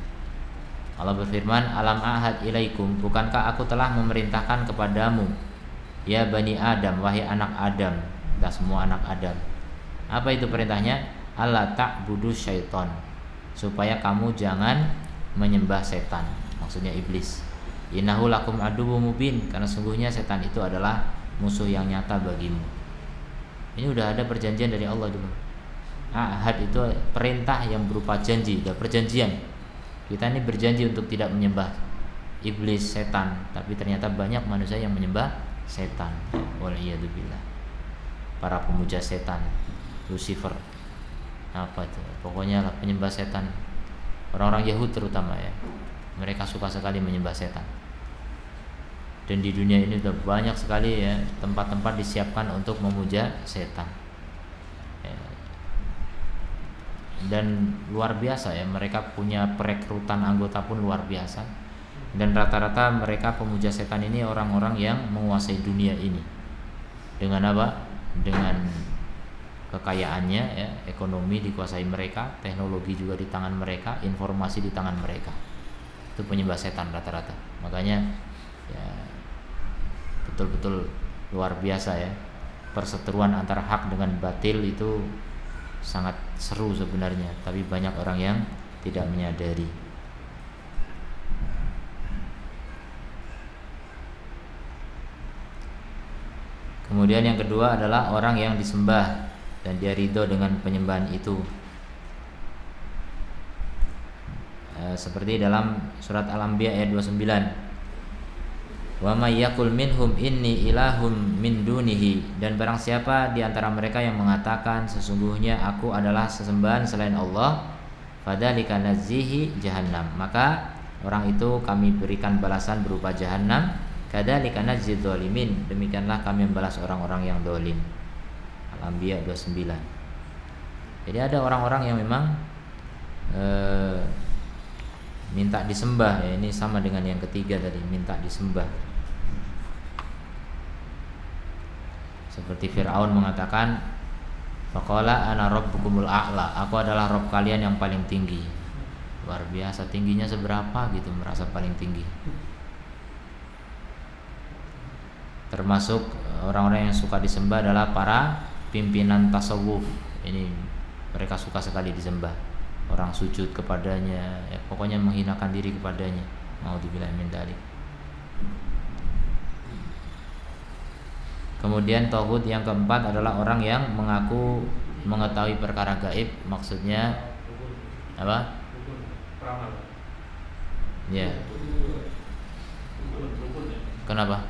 Allah berfirman, alam ahad ilaikum, bukankah aku telah memerintahkan kepadamu, ya bani Adam, wahai anak Adam, kita semua anak Adam. Apa itu perintahnya? Allah ta'budu syaiton, supaya kamu jangan menyembah setan, maksudnya iblis. Innahu lakum aduwwum mubin, karena sungguhnya setan itu adalah musuh yang nyata bagimu. Ini udah ada perjanjian dari Allah dulu. Ahad itu perintah yang berupa janji, udah perjanjian. Kita ini berjanji untuk tidak menyembah iblis, setan, tapi ternyata banyak manusia yang menyembah setan. Waliyadzubillah. Para pemuja setan, Lucifer, apa itu? Pokoknya lah penyembah setan. Orang-orang Yahudi terutama ya, mereka suka sekali menyembah setan. Dan di dunia ini sudah banyak sekali ya tempat-tempat disiapkan untuk memuja setan. Dan luar biasa ya, mereka punya perekrutan anggota pun luar biasa. Dan rata-rata mereka pemuja setan ini orang-orang yang menguasai dunia ini. Dengan apa? Dengan kekayaannya ya, ekonomi dikuasai mereka, teknologi juga di tangan mereka, informasi di tangan mereka. Itu penyembah setan rata-rata. Makanya ya betul-betul luar biasa ya. Perseteruan antara hak dengan batil itu sangat seru sebenarnya, tapi banyak orang yang tidak menyadari. Kemudian yang kedua adalah orang yang disembah dan dia ridho dengan penyembahan itu. Seperti dalam surat Al-Anbiya ayat 29. Wa may yaqul minhum inni ilahum min dunihi, dan barang siapa di antara mereka yang mengatakan sesungguhnya aku adalah sesembahan selain Allah, fadzalika nazihi jahannam, maka orang itu kami berikan balasan berupa jahannam. Kadzalika najzi dzalimin, demikianlah kami membalas orang-orang yang zalim. Al-Anbiya 29. Jadi ada orang-orang yang memang minta disembah, ya, ini sama dengan yang ketiga tadi, minta disembah. Seperti Fir'aun mengatakan, faqala ana rabbukumul a'la, aku adalah Rabb kalian yang paling tinggi. Luar biasa, tingginya seberapa gitu, merasa paling tinggi. Termasuk orang-orang yang suka disembah adalah para pimpinan tasawuf. Ini mereka suka sekali disembah. Orang sujud kepadanya, ya, pokoknya menghinakan diri kepadanya. Naudzubillah min dzalik. Kemudian tauhid yang keempat adalah orang yang mengaku mengetahui perkara gaib. Maksudnya apa? Ya. Kenapa?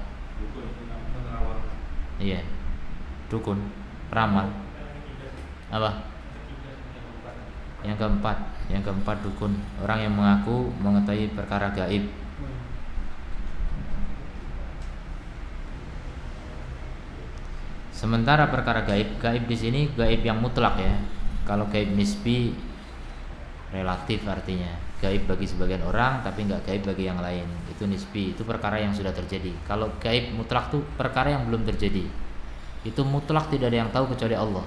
Iya. Dukun, peramal. Apa? Yang keempat dukun, orang yang mengaku mengetahui perkara gaib. Sementara perkara gaib di sini gaib yang mutlak ya. Kalau gaib nisbi relatif, artinya gaib bagi sebagian orang tapi enggak gaib bagi yang lain. Itu nisbi, itu perkara yang sudah terjadi. Kalau gaib mutlak itu perkara yang belum terjadi. Itu mutlak, tidak ada yang tahu kecuali Allah.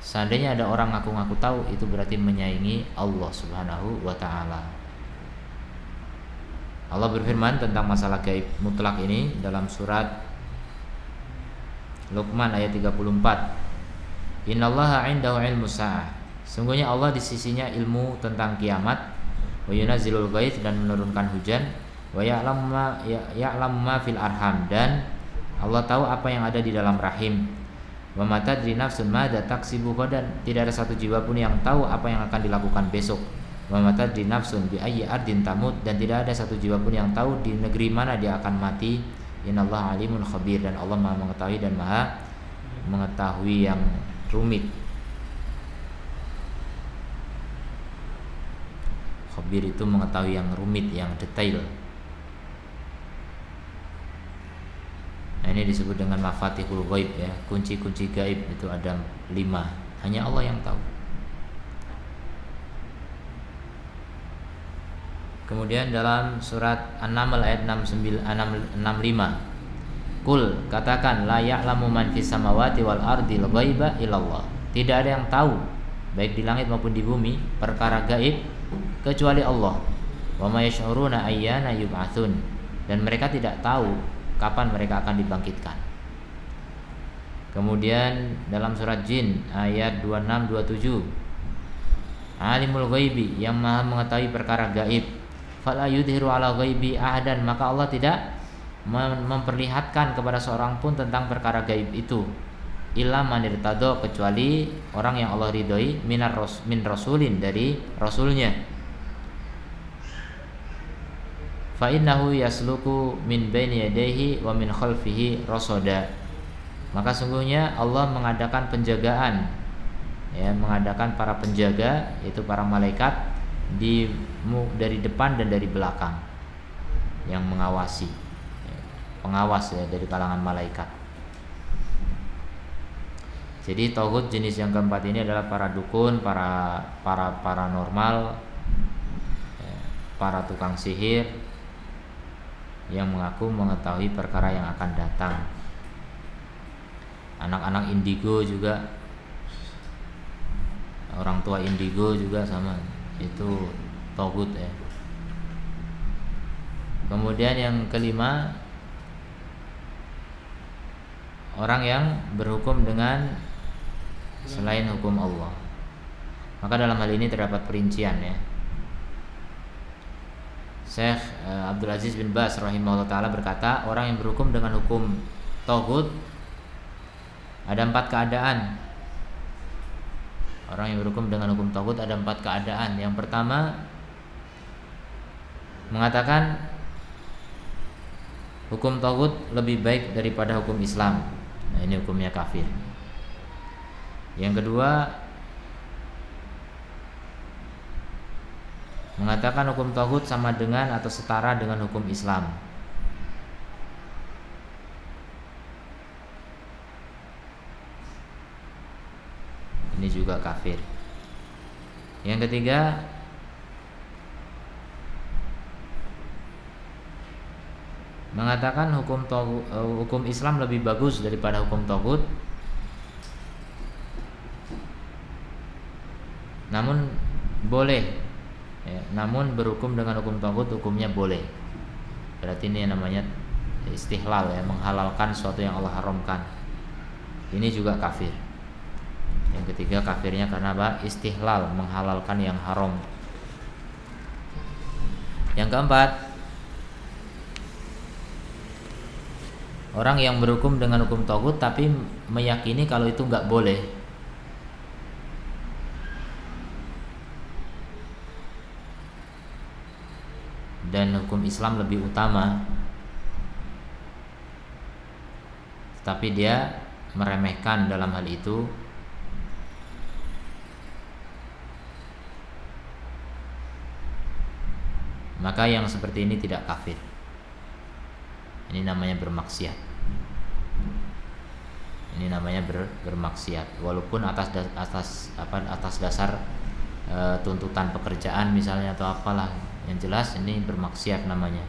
Seandainya ada orang ngaku-ngaku tahu, itu berarti menyaingi Allah Subhanahu wa ta'ala. Allah berfirman tentang masalah gaib mutlak ini dalam surat Luqman ayat 34. Innallaha 'indahu 'ilmus sa'ah. Sungguhnya Allah di sisinya ilmu tentang kiamat. Wa yunazzilul ghaits, dan menurunkan hujan. Wa ya'lamu ma fil arham, dan Allah tahu apa yang ada di dalam rahim. Wa ma tadri nafsun madza taksibu ghadan, tidak ada satu jiwa pun yang tahu apa yang akan dilakukan besok. Wa ma tadri nafsun bi ayyi ardin tamut, dan tidak ada satu jiwa pun yang tahu di negeri mana dia akan mati. Innallaha alimun khabir, dan Allah Maha mengetahui dan Maha mengetahui yang rumit. Khabir itu mengetahui yang rumit, yang detail. Nah, ini disebut dengan mafatihul ghaib ya, kunci-kunci gaib itu ada 5, hanya Allah yang tahu. Kemudian dalam surat An-Naml ayat 65, Qul, katakan, la ya'lamu man fis samawati wal ardil ghaiba illallah, tidak ada yang tahu baik di langit maupun di bumi perkara gaib kecuali Allah. Wa may yash'uruna ayyana yub'atsun, dan mereka tidak tahu kapan mereka akan dibangkitkan. Kemudian dalam surat Jin ayat 26-27, Alimul ghaibi, yang Maha mengetahui perkara gaib. Fala yudhiru ala ghaibi ahadan, maka Allah tidak memperlihatkan kepada seorang pun tentang perkara gaib itu. Illa man irtado, kecuali orang yang Allah ridhoi, min rasulin, dari rasulnya. Fa innahu yasluku min baini yadayhi wa min khalfihi rasada, maka sungguhnya Allah mengadakan penjagaan, ya, mengadakan para penjaga, yaitu para malaikat dari depan dan dari belakang yang mengawasi, pengawas ya, dari kalangan malaikat. Jadi tauhid jenis yang keempat ini adalah para dukun, para paranormal, para tukang sihir yang mengaku mengetahui perkara yang akan datang. Anak-anak indigo juga, orang tua indigo juga sama, itu tauhid ya. Kemudian yang kelima, orang yang berhukum dengan selain hukum Allah. Maka dalam hal ini terdapat perincian ya. Syekh Abdul Aziz bin Baz rahimahullah ta'ala berkata, orang yang berhukum dengan hukum tauhid Ada 4 keadaan. Orang yang berhukum dengan hukum taghut ada 4 keadaan. Yang pertama, mengatakan hukum taghut lebih baik daripada hukum Islam. Nah, ini hukumnya kafir. Yang kedua, mengatakan hukum taghut sama dengan atau setara dengan hukum Islam. Ini juga kafir. Yang ketiga, mengatakan hukum Islam lebih bagus daripada hukum taghut, namun boleh ya, namun berhukum dengan hukum taghut hukumnya boleh. Berarti ini namanya istihlal ya, menghalalkan sesuatu yang Allah haramkan. Ini juga kafir. Yang ketiga kafirnya karena apa? Istihlal, menghalalkan yang haram. Yang keempat, orang yang berhukum dengan hukum taghut tapi meyakini kalau itu nggak boleh. Dan hukum Islam lebih utama, tapi dia meremehkan dalam hal itu, maka yang seperti ini tidak kafir. Ini namanya bermaksiat. Ini namanya bermaksiat, walaupun atas dasar tuntutan pekerjaan misalnya atau apalah. Yang jelas ini bermaksiat namanya.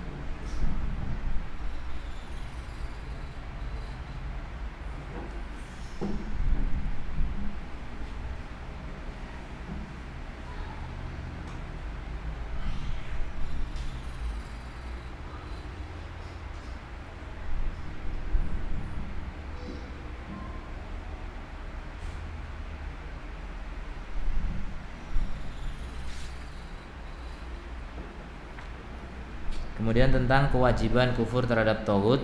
Kemudian tentang kewajiban kufur terhadap taghut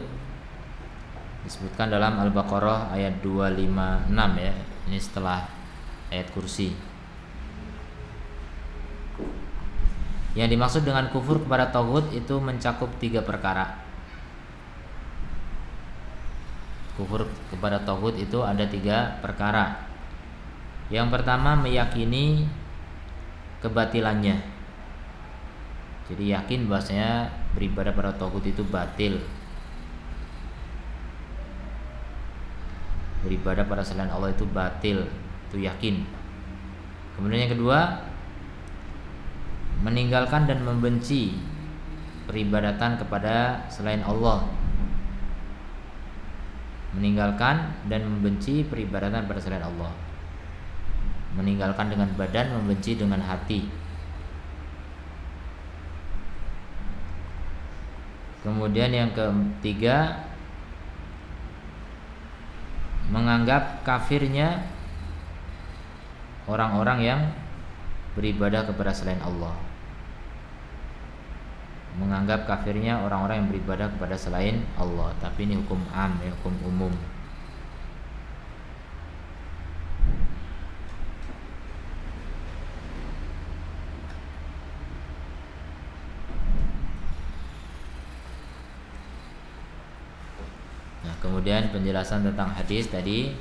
disebutkan dalam Al-Baqarah ayat 256 ya. Ini setelah ayat kursi. Yang dimaksud dengan kufur kepada taghut itu mencakup 3 perkara. Kufur kepada taghut itu ada 3 perkara. Yang pertama, meyakini kebatilannya. Jadi yakin bahwasanya beribadah pada taghut itu batil. Beribadah pada selain Allah itu batil, itu yakin. Kemudian yang kedua, meninggalkan dan membenci peribadatan kepada selain Allah. Meninggalkan dan membenci peribadatan pada selain Allah. Meninggalkan dengan badan, membenci dengan hati. Kemudian yang ketiga, menganggap kafirnya orang-orang yang beribadah kepada selain Allah. Menganggap kafirnya orang-orang yang beribadah kepada selain Allah. Tapi ini hukum am, ya, hukum umum. Kemudian penjelasan tentang hadis tadi,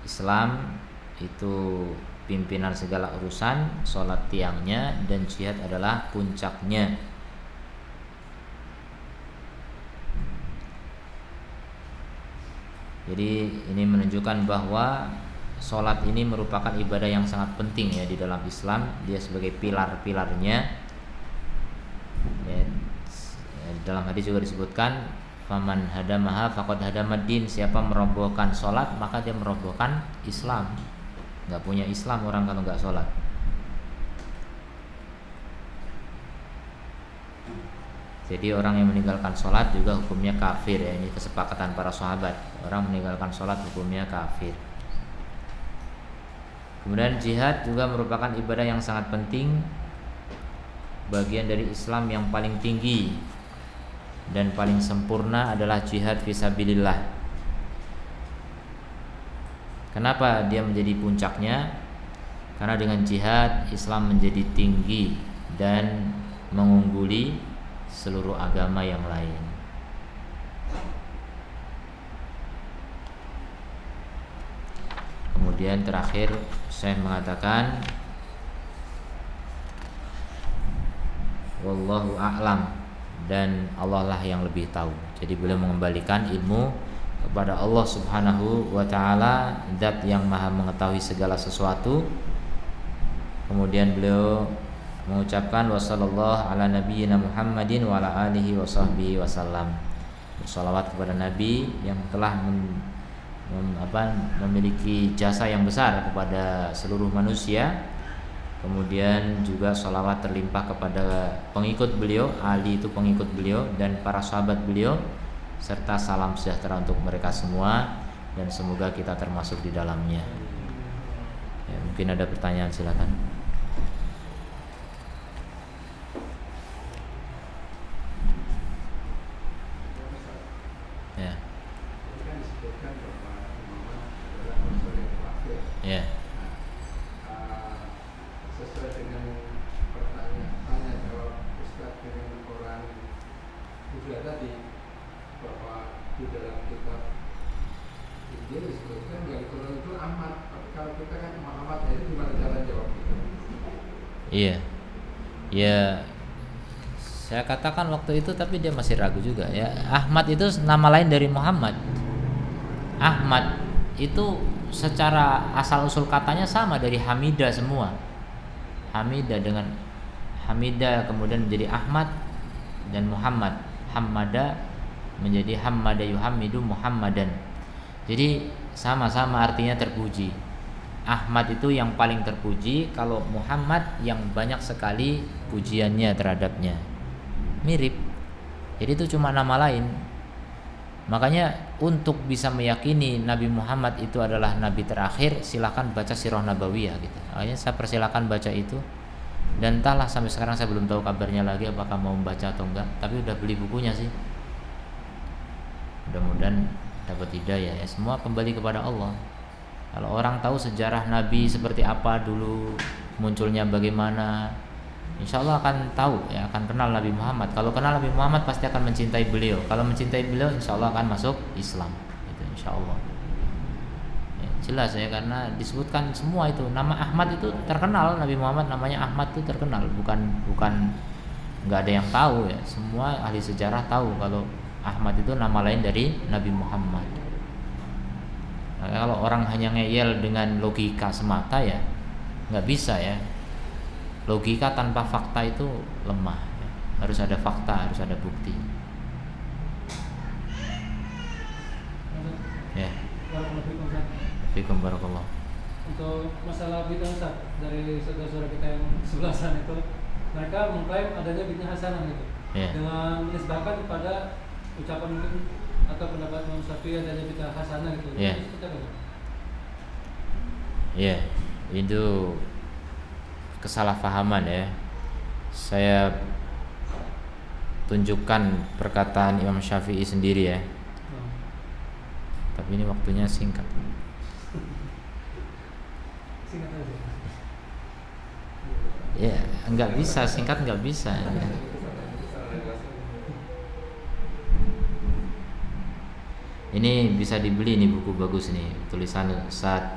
Islam itu pimpinan segala urusan, sholat tiangnya, dan jihad adalah puncaknya. Jadi ini menunjukkan bahwa sholat ini merupakan ibadah yang sangat penting ya di dalam Islam. Dia sebagai pilar-pilarnya ya, dalam hadis juga disebutkan, faman hadamaha faqad hadamaddin. Siapa merobohkan sholat maka dia merobohkan Islam. Gak punya Islam orang kalau gak sholat. Jadi orang yang meninggalkan sholat juga hukumnya kafir ya. Ini kesepakatan para sahabat. Orang meninggalkan sholat hukumnya kafir. Kemudian jihad juga merupakan ibadah yang sangat penting, bagian dari Islam yang paling tinggi dan paling sempurna adalah jihad fisabilillah. Kenapa dia menjadi puncaknya? Karena dengan jihad Islam menjadi tinggi dan mengungguli seluruh agama yang lain. Kemudian terakhir saya mengatakan wallahu a'lam, dan Allah lah yang lebih tahu. Jadi beliau mengembalikan ilmu kepada Allah Subhanahu wa taala, zat yang maha mengetahui segala sesuatu. Kemudian beliau mengucapkan wassallallahu ala nabiyyina Muhammadin wa ala alihi wa sahbihi wasallam. Bersalawat kepada Nabi yang telah memiliki jasa yang besar kepada seluruh manusia. Kemudian juga sholawat terlimpah kepada pengikut beliau, Ali itu pengikut beliau, dan para sahabat beliau, serta salam sejahtera untuk mereka semua, dan semoga kita termasuk di dalamnya. Ya, mungkin ada pertanyaan, silakan. Ya. Ya. Sesuai dengan pertanyaan jawab Ustaz dengan orang juga tadi, bahwa di dalam kitab Injil disebutkan yang Quran itu Ahmad, tapi kalau kita kan Muhammad, itu gimana cara jawab itu? Iya. Ya, saya katakan waktu itu, tapi dia masih ragu juga ya. Ahmad itu nama lain dari Muhammad. Ahmad itu secara asal usul katanya sama dari Hamidah semua. Hamidah dengan Hamidah kemudian menjadi Ahmad, dan Muhammad. Hammada menjadi Hammada yuhammidu Muhammadan. Jadi sama-sama artinya terpuji. Ahmad itu yang paling terpuji, kalau Muhammad yang banyak sekali pujiannya terhadapnya. Mirip. Jadi itu cuma nama lain. Makanya untuk bisa meyakini Nabi Muhammad itu adalah Nabi terakhir, silakan baca Sirah Nabawiyah gitu. Makanya saya persilakan baca itu. Dan entahlah sampai sekarang saya belum tahu kabarnya lagi apakah mau membaca atau enggak. Tapi udah beli bukunya sih. Mudah-mudahan dapat hidayah ya. Semua kembali kepada Allah. Kalau orang tahu sejarah Nabi seperti apa dulu, munculnya bagaimana, insya Allah akan tahu ya, akan kenal Nabi Muhammad. Kalau kenal Nabi Muhammad pasti akan mencintai beliau. Kalau mencintai beliau insya Allah akan masuk Islam itu insya Allah ya, jelas ya, karena disebutkan semua itu. Nama Ahmad itu terkenal, Nabi Muhammad namanya Ahmad itu terkenal, bukan nggak ada yang tahu ya. Semua ahli sejarah tahu kalau Ahmad itu nama lain dari Nabi Muhammad. Nah, kalau orang hanya ngeyel dengan logika semata ya nggak bisa ya. Logika tanpa fakta itu lemah ya. Harus ada fakta, harus ada bukti ya. Fikum barakallah. Untuk masalah bid'ah Ustaz, dari saudara-saudara kita yang sebelah sana itu, mereka mengklaim adanya bid'ah hasanah gitu Ya. dengan menisbahkan kepada ucapan mungkin atau pendapat Imam Syafi'i adanya bid'ah hasanah gitu. Ya. Ya, itu kesalahpahaman ya. Saya tunjukkan perkataan Imam Syafi'i sendiri ya. Tapi ini waktunya singkat. Singkat aja. Ya, nggak bisa singkat, nggak bisa. Ya. Ini bisa dibeli nih, buku bagus nih, tulisan Ustaz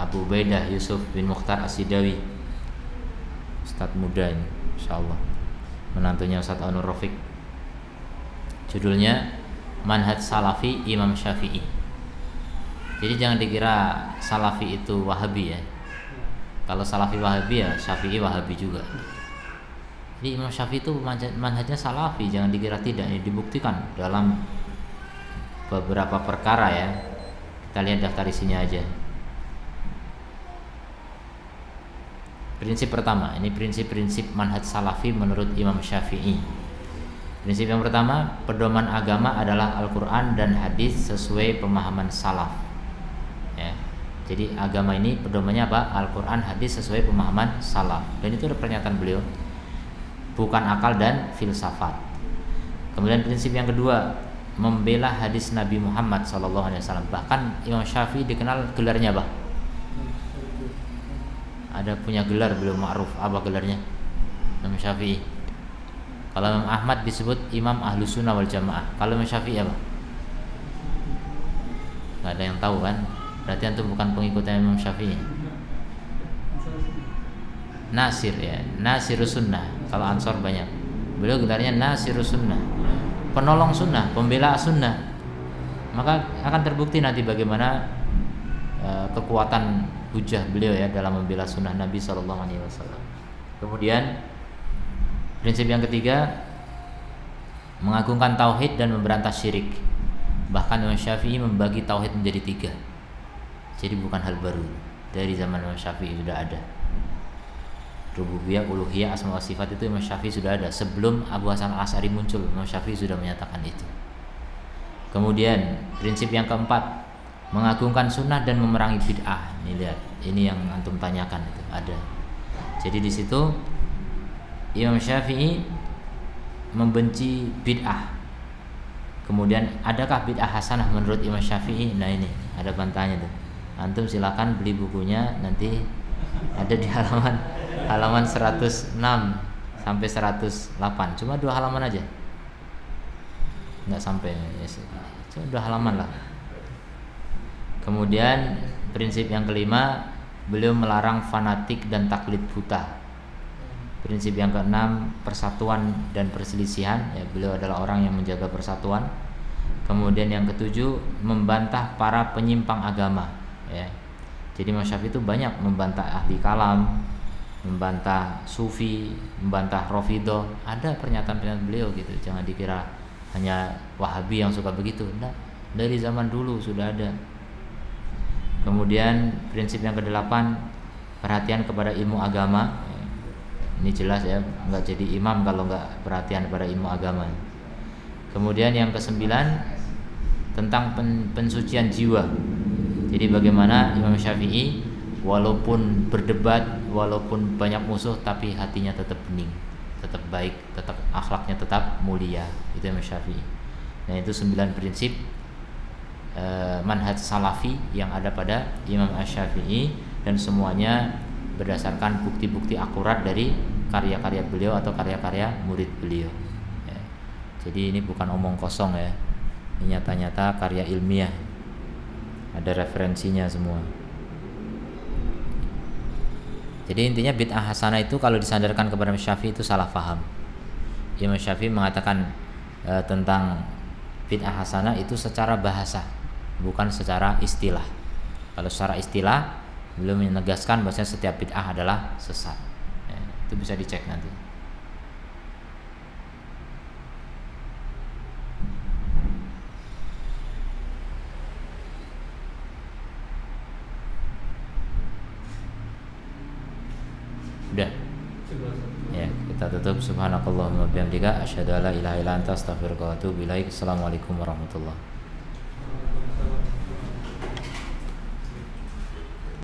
Abu Ubaidah Yusuf bin Mukhtar As-Sidawi, Ustaz muda ini, insyaallah, menantunya Ustaz Anur Rafiq. Judulnya Manhaj Salafi Imam Syafi'i. Jadi jangan dikira Salafi itu Wahabi ya. Kalau Salafi Wahabi ya Syafi'i Wahabi juga. Jadi Imam Syafi'i itu manhajnya Salafi, jangan dikira tidak. Ini dibuktikan dalam beberapa perkara ya. Kita lihat daftar isinya aja. Prinsip pertama, ini prinsip-prinsip manhaj salafi menurut Imam Syafi'i. Prinsip yang pertama, pedoman agama adalah Al-Quran dan hadis sesuai pemahaman salaf ya. Jadi agama ini pedomannya apa? Al-Quran, hadis sesuai pemahaman salaf. Dan itu ada pernyataan beliau, bukan akal dan filsafat. Kemudian prinsip yang kedua, membela hadis Nabi Muhammad SAW. Bahkan Imam Syafi'i dikenal gelarnya apa? Ada punya gelar belum ma'ruf, apa gelarnya Imam Syafi'i? Kalau Imam Ahmad disebut Imam Ahlus Sunnah wal Jamaah. Kalau Imam Syafi'i apa? Gak ada yang tahu kan? Berarti antum bukan pengikutnya Imam Syafi'i. Nasir ya, Nasirus Sunnah. Kalau Ansor banyak. Beliau gelarnya Nasirus Sunnah, penolong sunnah, pembela sunnah. Maka akan terbukti nanti bagaimana kekuatan hujah beliau ya dalam membela sunnah Nabi SAW. Kemudian prinsip yang ketiga, mengagungkan tauhid dan memberantas syirik. Bahkan Imam Syafi'i membagi tauhid menjadi 3. Jadi bukan hal baru, dari zaman Imam Syafi'i sudah ada. Rububiyah, uluhiyah, asma wa sifat itu Imam Syafi'i sudah ada. Sebelum Abu Hasan al-Asy'ari muncul, Imam Syafi'i sudah menyatakan itu. Kemudian prinsip yang keempat, mengagungkan sunnah dan memerangi bid'ah. Ini lihat, ini yang antum tanyakan itu ada. Jadi di situ Imam Syafi'i membenci bid'ah. Kemudian adakah bid'ah hasanah menurut Imam Syafi'i? Nah ini ada bantahannya tuh. Antum silakan beli bukunya, nanti ada di halaman 106 sampai 108. Cuma 2 halaman aja. Enggak sampai ya, cuma 2 halaman lah. Kemudian prinsip yang kelima, beliau melarang fanatik dan taklid buta. Prinsip yang keenam, persatuan dan perselisihan, ya, beliau adalah orang yang menjaga persatuan. Kemudian yang ketujuh, membantah para penyimpang agama, ya. Jadi Imam Syafi'i itu banyak membantah ahli kalam, membantah sufi, membantah Rafidhah. Ada pernyataan-pernyataan beliau gitu. Jangan dikira hanya Wahabi yang suka begitu. Nah, dari zaman dulu sudah ada. Kemudian prinsip yang kedelapan, perhatian kepada ilmu agama. Ini jelas ya, nggak jadi imam kalau nggak perhatian pada ilmu agama. Kemudian yang kesembilan, tentang pensucian jiwa. Jadi bagaimana Imam Syafi'i walaupun berdebat, walaupun banyak musuh, tapi hatinya tetap bening, tetap baik, tetap akhlaknya tetap mulia. Itu Imam Syafi'i. Nah itu 9 prinsip manhaj salafi yang ada pada Imam Asy-Syafi'i, dan semuanya berdasarkan bukti-bukti akurat dari karya-karya beliau atau karya-karya murid beliau ya. Jadi ini bukan omong kosong ya, ini nyata-nyata karya ilmiah, ada referensinya semua. Jadi intinya bid'ah hasanah itu kalau disandarkan kepada Imam Syafi'i itu salah paham. Imam Syafi'i mengatakan tentang bid'ah hasanah itu secara bahasa, bukan secara istilah. Kalau secara istilah belum menegaskan bahwa setiap bid'ah adalah sesat. Ya, itu bisa dicek nanti. Udah. Ya, kita tutup. Subhanakallahumma wa bihamdika asyhadu an la ilaha illa anta astaghfiruka wa atubu ilaik. Assalamualaikum warahmatullahi wabarakatuh.